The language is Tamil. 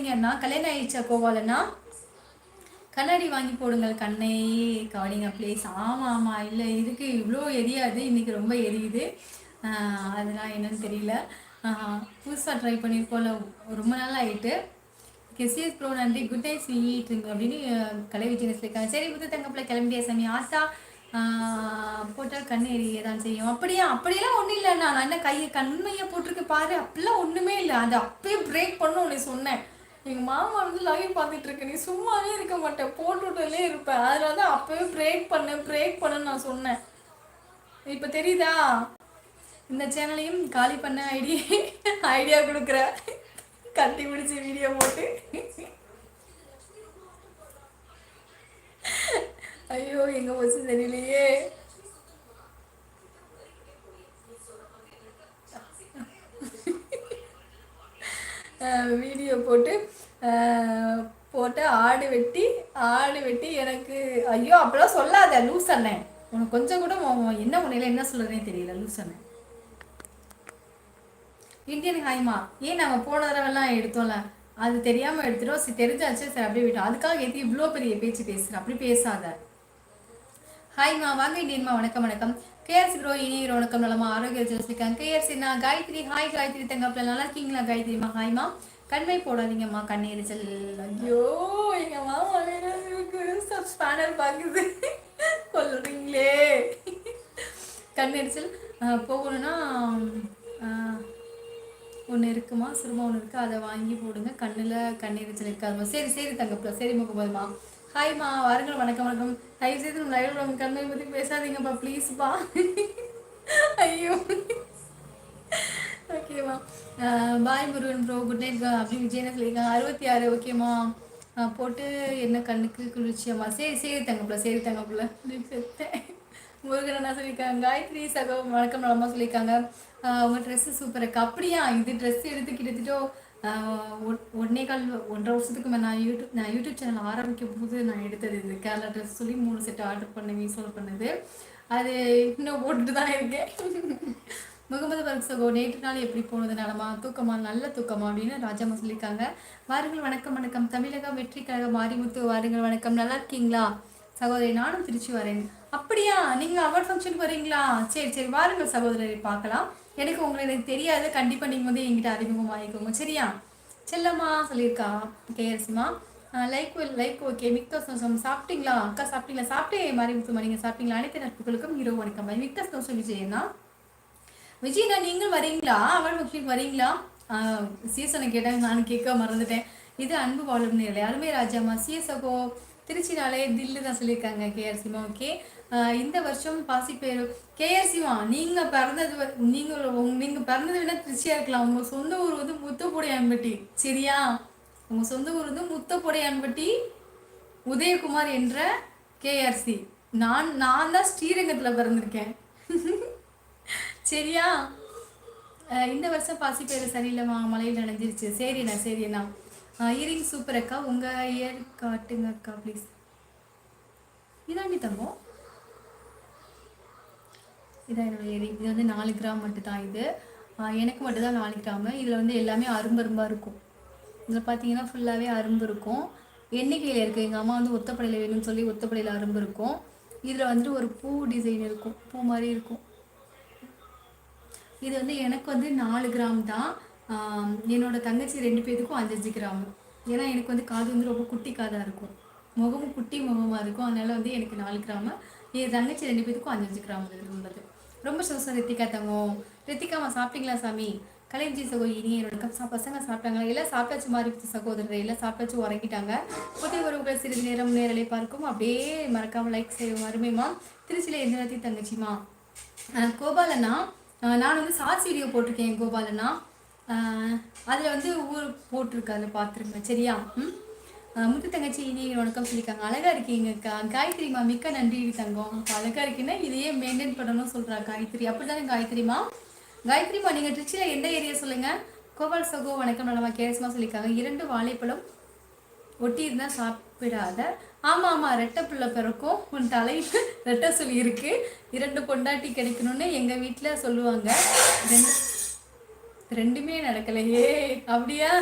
கவனிங்கன்னா கல்யாணம் ஆயிடுச்சா கோபாலண்ணா? கண்ணாடி வாங்கி போடுங்கள் கண்ணை கவனிங்க ப்ளீஸ். ஆமாம் இல்லை இதுக்கு இவ்வளோ எரியாது, இன்றைக்கி ரொம்ப எரியுது. அதெல்லாம் என்னன்னு தெரியல. புதுசாக ட்ரை பண்ணியிருக்கோம்ல, ரொம்ப நாள் ஆகிட்டு. கெசியஸ் ப்ரோ நன்றி, குட் நைட் ஸ்வீட் அப்படின்னு கலை விஜயனஸ் இருக்காங்க. சரி புது தங்கப்பில் கிளம்பியா சாமி? ஆத்தா போட்டால் கண் எரிய தான் செய்யும். அப்படியெல்லாம் ஒன்றும் இல்லைண்ணா. நான் என்ன கையை கண்மையை போட்டிருக்கு பாரு, அப்படிலாம் ஒன்றுமே இல்லை. அதை அப்பயே பிரேக் பண்ண உன்னை சொன்னேன். எங்கள் மாமா வந்து லைவ் பார்த்துட்டு இருக்கு, நீ சும்மாவே இருக்க மாட்டேன், போட்டுவிட்டலே இருப்பேன். அதனால தான் அப்பவே பிரேக் பண்ணு நான் சொன்னேன். இப்போ தெரியுதா? இந்த சேனலையும் காலி பண்ண ஐடியா கொடுக்குற, கட்டி பிடிச்சி வீடியோ போட்டு. ஐயோ எங்க போச்சு தெரியலையே. வீடியோ போட்டு ஆடு வெட்டி எனக்கு ஐயோ அப்பெல்லாம் சொல்லாத லூஸ் அண்ணன். உனக்கு கொஞ்சம் கூட என்ன முன்னையில என்ன சொல்றதுனே தெரியல லூஸ் அண்ணன். இந்தியன் ஹாய்மா ஏன் நாங்கள் போன தடவைலாம் எடுத்தோம்ல, அது தெரியாமல் எடுத்துட்டோம். தெரிஞ்சாச்சு சரி அப்படியே விட்டோம். அதுக்காக எது இவ்வளோ பெரிய பேச்சு பேசுகிறேன்? அப்படி பேசாத. ஹாய்மா வாங்க இந்தியன்மா. வணக்கம் வணக்கம். கேஆர்சி ப்ரோ இனியர் வணக்கம். நலமா ஆரோக்கிய வச்சுருக்காங்க. கேஆர்சி நான் காயத்ரி. ஹாய் காயத்ரி தங்கப்பில் நல்லா இருக்கீங்களா காயத்ரிமா? ஹாய்மா. கண்மை போடாதீங்கம்மா கண் எரிச்சல். ஐயோ எங்கள் மாமா ஸ்பேனர் பார்க்குது சொல்கிறீங்களே. கண் எரிச்சல் போகணுன்னா ஒன்று இருக்குமா, சுருமா ஒன்று இருக்குது, அதை வாங்கி போடுங்க, கண்ணில் கண்ணெரிச்சல் இருக்காதுமா. சரி தங்கப்பா, சரி முகமதுமா. ஹாய்மா வாருங்கள். வணக்கம். தயவு செய்து லைவ் கண்மை பற்றி பேசாதீங்கப்பா ப்ளீஸ்ப்பா. ஐயோ ஓகேம்மா. பாய் முருகன் ப்ரோ குட் நைட் அப்படி விஜயனா சொல்லியிருக்காங்க. 66 ஓகேம்மா. போட்டு என்ன கண்ணுக்கு குளிர்ச்சியம்மா. சரி தங்கப்புல செத்தேன். முருகன் என்ன சொல்லியிருக்காங்க. காயத்ரி சகோ வணக்கம் நலமா சொல்லியிருக்காங்க. உங்கள் ட்ரெஸ்ஸு சூப்பர் இருக்கு. அப்படியா? இது ட்ரெஸ் எடுத்து கிட்டத்தட்ட 1.5 வருஷத்துக்கு மேலே நான் யூடியூப் சேனல் ஆரம்பிக்கும் போது நான் எடுத்தது இது கேரளா ட்ரெஸ் சொல்லி 3 செட் ஆர்டர் பண்ணேன், மீஷோவில் பண்ணது. அது இன்னும் போட்டுட்டு தான் இருக்கேன். முகமது பர்க் சகோ நேற்று நாள் எப்படி போனது? நலமா? தூக்கமா? நல்ல தூக்கமா அப்படின்னு ராஜாமா சொல்லியிருக்காங்க. வாருங்கள். வணக்கம். தமிழக வெற்றி கழக மாரிமுத்து வாருங்கள். வணக்கம். நல்லா இருக்கீங்களா சகோதரி? நானும் திருச்சி வரேன். அப்படியா? நீங்கள் அவார்ட் ஃபங்க்ஷனுக்கு வரீங்களா? சரி வாருங்கள் சகோதரரை பார்க்கலாம். எனக்கு தெரியாது. கண்டிப்பாக நீங்கள் வந்து என்கிட்ட அறிமுகம் ஆகிக்கோங்க சரியா? செல்லம்மா சொல்லியிருக்கா. கேஎஸ்மா லைக் ஓகே. மிக்க சந்தோஷம். சாப்பிட்டீங்களா அக்கா? சாப்பிட்டேன் மாரிமுத்துமா. நீங்கள் சாப்பிட்டீங்களா? அனைத்து நட்புகளுக்கும் இரவு வணக்கம். மிக்க சந்தோஷம் விஜயண்ணா. விஜயண்ணா நீங்கள் வரீங்களா? அவார்ட் ஃபங்க்ஷனுக்கு வரீங்களா? சீசனை கேட்டாங்க, நான் கேட்க மறந்துட்டேன். இது அன்பு வாழும் நேரலை அருமை ராஜாமா. சிஎஸ்ஓ திருச்சினாலே தில்லு தான் சொல்லியிருக்காங்க. கேஆர்சிமா ஓகே. இந்த வருஷம் பாசிப்பேரு கேஆர்சிமா நீங்கள் பிறந்தது விட திருச்சியாக இருக்கலாம். உங்கள் சொந்த ஊர் வந்து முத்தப்பொடையான்பட்டி சரியா? உங்கள் சொந்த ஊர் வந்து முத்தப்பொடையான்பட்டி உதயகுமார் என்ற கேஆர்சி. நான் தான் ஸ்ரீரங்கத்தில் பிறந்திருக்கேன் சரியா? இந்த வருஷம் பாசிப்பேரு சரியில்லைம்மா, மழையில் நனைஞ்சிருச்சு. சரிண்ணா. இயரிங் சூப்பர் அக்கா. உங்கள் இயர் காட்டுங்க அக்கா ப்ளீஸ். இதாண்டி தங்கம், இதான் என்னோட இயரிங். இது வந்து 4 கிராம் மட்டும்தான். இது எனக்கு மட்டும்தான் 4 கிராமு. இதில் வந்து எல்லாமே அரும்பரும்பாக இருக்கும். இதில் பார்த்தீங்கன்னா ஃபுல்லாகவே அரும்பு இருக்கும். எண்ணிக்கையில் இருக்குது. எங்கள் அம்மா வந்து ஒத்தப்படையில் வேணும்னு சொல்லி ஒத்தப்படையில் அரும்பு இருக்கும். இதில் வந்துட்டு ஒரு பூ டிசைன் இருக்கும், பூ மாதிரி இருக்கும். இது வந்து எனக்கு வந்து 4 கிராம் தான். என்னோடய தங்கச்சி 2 பேருக்கும் 5 கிராம். ஏன்னா எனக்கு வந்து காது வந்து ரொம்ப குட்டி காதாக இருக்கும், முகமும் குட்டி முகமாக இருக்கும். அதனால் வந்து எனக்கு 4 கிராமு. என் தங்கச்சி 2 பேருக்கும் 5 கிராம் உள்ளது. ரொம்ப சோசம். ரித்திகா தங்கம். ரித்திகாமா சாப்பிட்டீங்களா சாமி? கலைஞ்சி சகோதரி இனியரோட பசங்க சாப்பிட்டாங்களா? எல்லாம் சாப்பிட்டாச்சு. மாறி சகோதரர் எல்லாம் சாப்பிட்டாச்சு, உறங்கிட்டாங்க. புதிய உறவுகள் சிறிது நேரம் நேரலை பார்க்கும். அப்படியே மறக்காமல் லைக் செய்வோம். அருமைமா. திருச்சியில் எந்த நேரத்தையும் தங்கச்சிமா. கோபாலண்ணா நான் வந்து ஷார்ட்ஸ் வீடியோ போட்டிருக்கேன் கோபாலண்ணா. அதில் வந்து ஊர் போட்டிருக்கு, அதில் பார்த்துருங்க சரியா? முத்து தங்கச்சி இனி வணக்கம் சொல்லியிருக்காங்க. அழகாக இருக்கீங்கக்கா. காயத்ரிமா மிக்க நன்றி தங்கம். அழகாக இருக்கீங்கன்னா இதையே மெயின்டைன் பண்ணணும்னு சொல்கிறா காயத்ரி. அப்படி தானே காயத்ரிமா? நீங்கள் திருச்சியில் எந்த ஏரியா சொல்லுங்கள்? கோபால் சகோ வணக்கம் நலமா. கேரஸ்மா சொல்லியிருக்காங்க. 2 வாழைப்பழம் ஒட்டி இருந்தால் சாப்பிடாத. ஆமாம் ரெட்டை பிள்ளை பிறக்கும். உன் தலையில் ரெட்டை சொல்லி இருக்கு. 2 பொண்டாட்டி கிடைக்கணும்னு எங்கள் வீட்டில் சொல்லுவாங்க. ரெண்டுமே நடக்கலையே. அப்படியா?